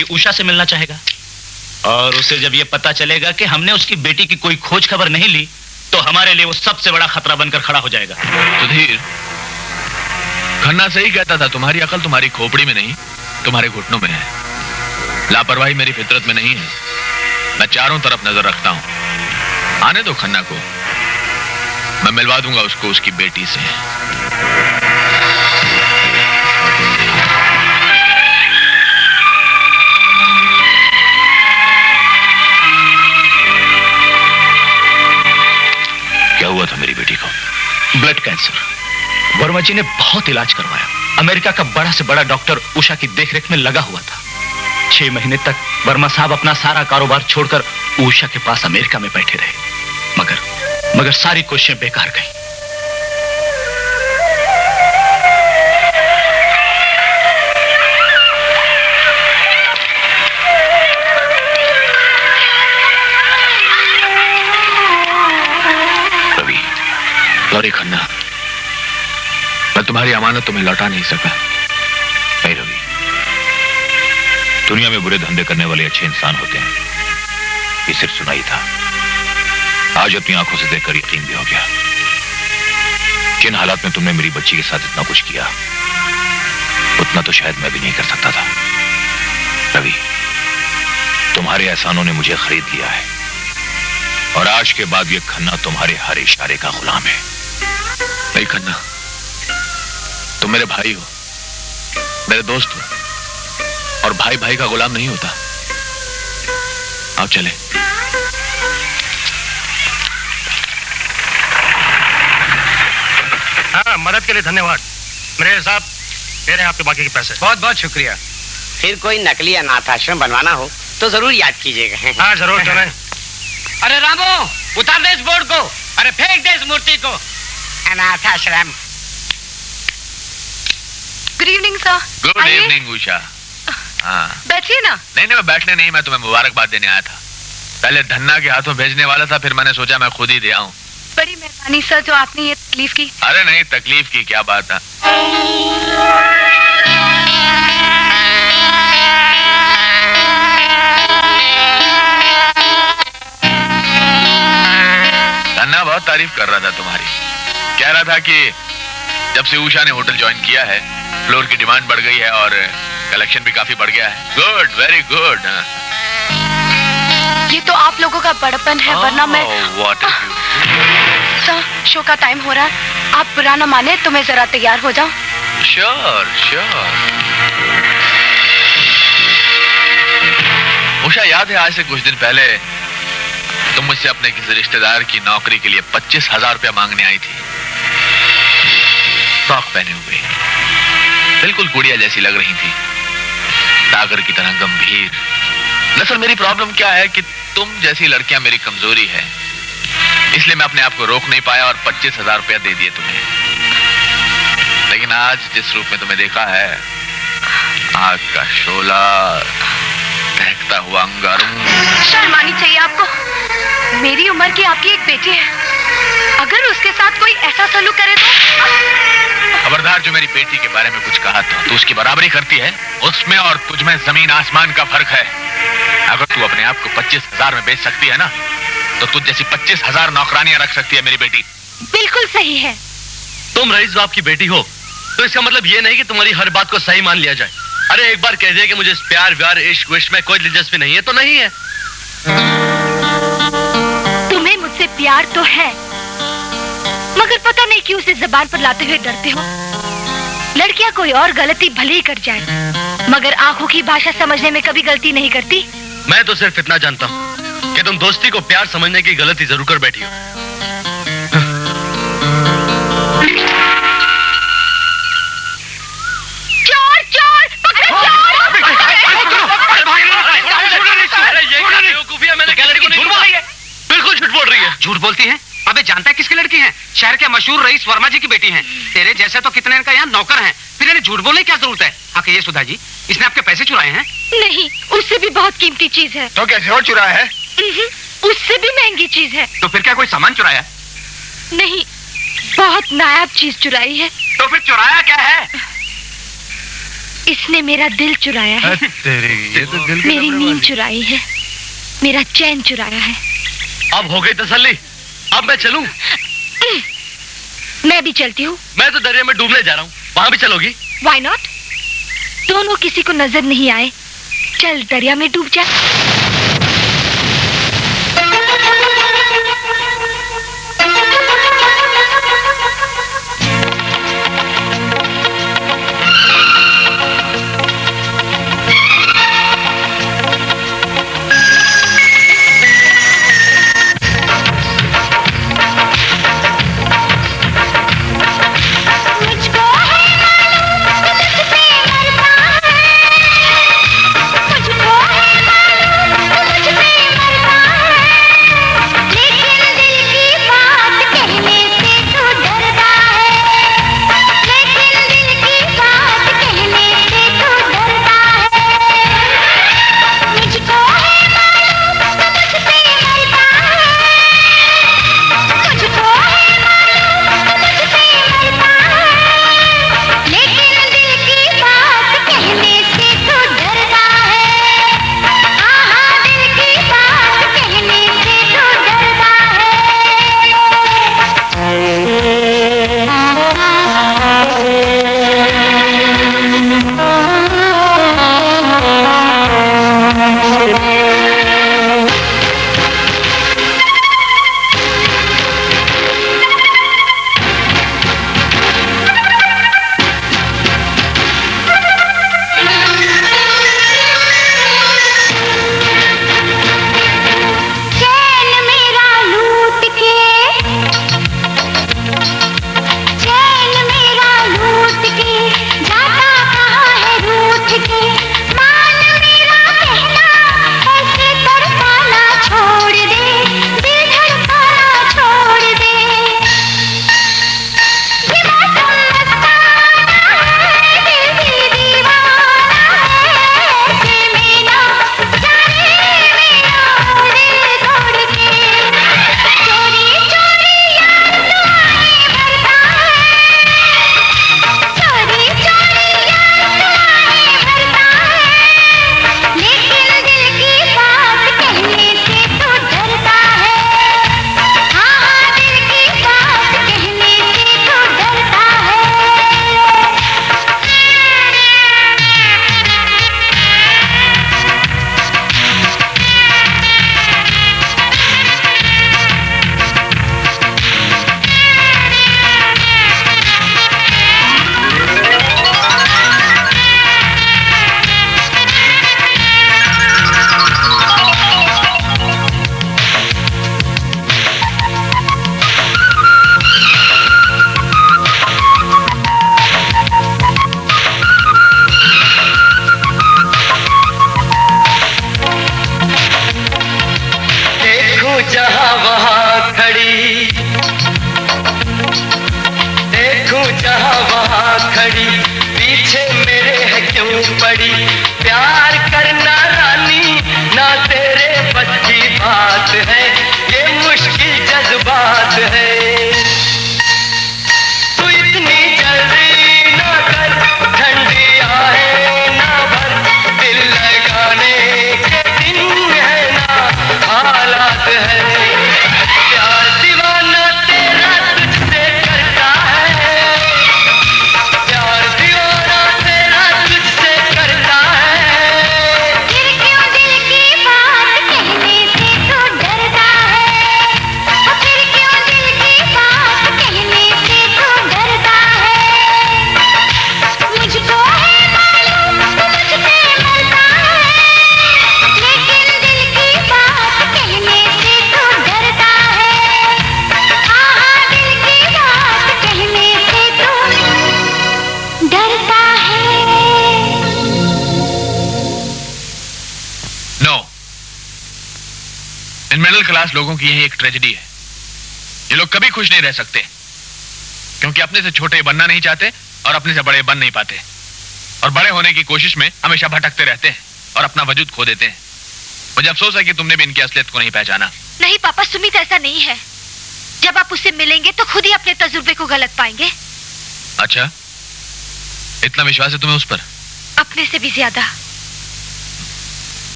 कि उषा से मिलना चाहेगा, और उसे जब यह पता चलेगा कि हमने उसकी बेटी की कोई खोज खबर नहीं ली, तो हमारे लिए वो सबसे बड़ा खतरा बनकर खड़ा हो जाएगा। सुधीर, खन्ना सही कहता था, तुम्हारी अकल तुम्हारी खोपड़ी में नहीं, तुम्हारे घुटनों में है। लापरवाही मेरी फितरत में नहीं है। मैं चारों तरफ नजर रखता हूं। आने दो खन्ना को, मैं मिलवा दूंगा उसको उसकी बेटी से। क्या हुआ था मेरी बेटी को? Blood cancer. वर्मा जी ने बहुत इलाज करवाया। अमेरिका का बड़ा से बड़ा डॉक्टर उषा की देखरेख में लगा हुआ था। 6 महीने तक वर्मा साहब अपना सारा कारोबार छोड़कर उषा के पास अमेरिका में बैठे रहे, मगर सारी कोशिशें बेकार गई। सॉरी खन्ना, मैं तुम्हारी अमानत तुम्हें लौटा नहीं सका। नहीं रवि, दुनिया में बुरे धंधे करने वाले अच्छे इंसान होते हैं, ये सिर्फ सुना ही था। आज अपनी आंखों से देखकर यकीन भी हो गया। जिन हालात में तुमने मेरी बच्ची के साथ इतना कुछ किया, उतना तो शायद मैं भी नहीं कर सकता था। रवि, तुम्हारे एहसानों ने मुझे खरीद लिया है, और आज के बाद ये खन्ना तुम्हारे हर इशारे का गुलाम है। नहीं खन्ना, तुम मेरे भाई हो, मेरे दोस्त हो, और भाई भाई का गुलाम नहीं होता। आओ चले। हाँ, मदद के लिए धन्यवाद। मेरे साहब दे रहे हैं आपके बाकी के पैसे। बहुत बहुत शुक्रिया। फिर कोई नकली अनाथ आश्रम बनवाना हो तो जरूर याद कीजिएगा। हाँ जरूर चलें। अरे रामो, उतार दे इस बोर्ड को। अरे फेंक दे इस मूर्ति को। अनाथ आश्रम। Good evening sir. Good evening Usha. हाँ बैठिए ना। नहीं मैं बैठने नहीं, मैं तुम्हें मुबारकबाद देने आया था। पहले धन्ना के हाथों भेजने वाला था, फिर मैंने सोचा मैं खुद ही दे आऊं। बड़ी मेहरबानी सर जो आपने ये तकलीफ की। अरे नहीं, तकलीफ की क्या बात है। धन्ना बहुत तारीफ कर रहा था तुम्हारी। कह रहा था कि जब से उषा ने होटल ज्वाइन किया है, फ्लोर की डिमांड बढ़ गई है और कलेक्शन भी काफी बढ़ गया है। Good, very good. ये तो आप लोगों का बड़पन है, वरना मैं। सर, शो का टाइम हो रहा है, आप बुरा ना माने तो मैं जरा तैयार हो जाऊं। Sure sure. उषा, याद है आज से कुछ दिन पहले तुम मुझसे अपने किसी रिश्तेदार की नौकरी के लिए 25,000 रुपया मांगने आई थी। फ्रॉक पहने हुए, बिल्कुल गुड़िया जैसी लग रही थी, टागर की तरह गंभीर। दरअसल मेरी प्रॉब्लम क्या है कि तुम जैसी लड़कियां मेरी कमजोरी है, इसलिए मैं अपने आप को रोक नहीं पाया और 25,000 रुपया दे दिए तुम्हें। लेकिन आज जिस रूप में तुम्हें देखा है, आग का शोला, दहकता हुआ अंगारों। शर्म आनी चाहिए आपको। मेरी उम्र की आपकी एक बेटी है, अगर उसके साथ कोई ऐसा सलूक करे तो। खबरदार, जो मेरी बेटी के बारे में कुछ कहा तो उसकी बराबरी करती है। उसमें और तुझमें जमीन आसमान का फर्क है। अगर तू अपने आप को 25,000 में बेच सकती है ना, तो तुझ जैसी 25,000 नौकरानियां रख सकती है मेरी बेटी। बिल्कुल सही है। तुम रईस बाप की बेटी हो तो इसका मतलब ये नहीं कि तुम्हारी हर बात को सही मान लिया जाए। अरे एक बार कह दिया कि मुझे प्यार व्यार इश्क विश्क में कोई दिलचस्पी नहीं है तो नहीं है। तुम्हें मुझसे प्यार तो है, मगर पता नहीं क्यों उसे जुबान पर लाते हुए डरते हो। लड़कियां कोई और गलती भले ही कर जाए, मगर आंखों की भाषा समझने में कभी गलती नहीं करती। मैं तो सिर्फ इतना जानता हूँ कि तुम दोस्ती को प्यार समझने की गलती जरूर कर बैठी हो। चोर चोर पकड़ो चोर। बिल्कुल झूठ बोल रही है। झूठ बोलती है? अबे जानता है किसकी लड़की है? शहर के मशहूर रईस वर्मा जी की बेटी है। तेरे जैसे तो कितने का यहाँ नौकर हैं, फिर इन्हें झूठ बोलने की क्या जरूरत है? आके ये सुधा जी, इसने आपके पैसे चुराए हैं? नहीं, उससे भी बहुत कीमती चीज है। तो कैसे और चुराया है? उससे भी महंगी चीज है। तो फिर क्या कोई सामान चुराया? नहीं, बहुत नायाब चीज चुराई है। तो फिर चुराया क्या है? इसने मेरा दिल चुराया है। तेरी ये तो दिल मेरी नींद चुराई है, मेरा चैन चुराया है। अब हो गई तसल्ली, अब मैं चलूं? मैं भी चलती हूँ। मैं तो दरिया में डूबने जा रहा हूँ, वहां भी चलोगी? Why not? दोनों किसी को नजर नहीं आए, चल दरिया में डूब जा। मिडिल क्लास लोगों की यही एक ट्रेजेडी है। ये लोग कभी खुश नहीं रह सकते क्योंकि अपने से छोटे बनना नहीं चाहते और अपने से बड़े बन नहीं पाते और बड़े होने की कोशिश में हमेशा भटकते रहते हैं और अपना वजूद खो देते हैं। मुझे अफसोस है कि तुमने भी इनकी असलियत को नहीं पहचाना। नहीं पापा, सुमित ऐसा नहीं है। जब आप उससे मिलेंगे तो खुद ही अपने तजुर्बे को गलत पाएंगे। अच्छा, इतना विश्वास है तुम्हें उस पर? अपने से भी ज्यादा।